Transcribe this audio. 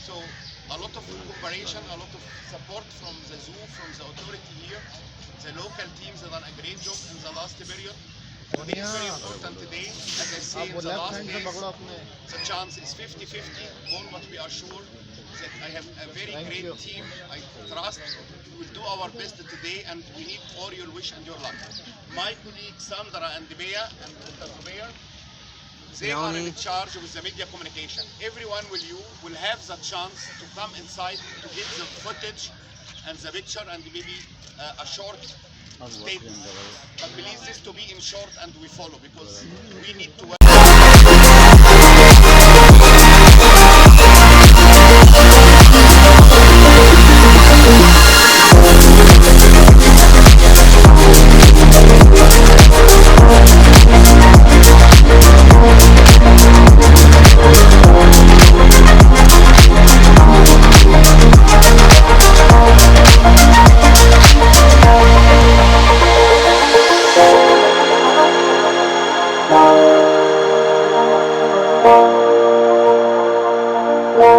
So a lot of cooperation, a lot of support from the zoo, from the authority here. The local teams have done a great job in the last period. Today is very important today. As I say, in the last days, the chance is 50-50 on, but we are sure that I have a very great team. I trust we will do our best today, and we need all your wish and your luck. My colleagues Sandra and Bea and Dr. Zubair, they are in charge of the media communication. Everyone will have the chance to come inside to get the footage and the picture and maybe a short statement. But please this to be in short and we follow because we need to work.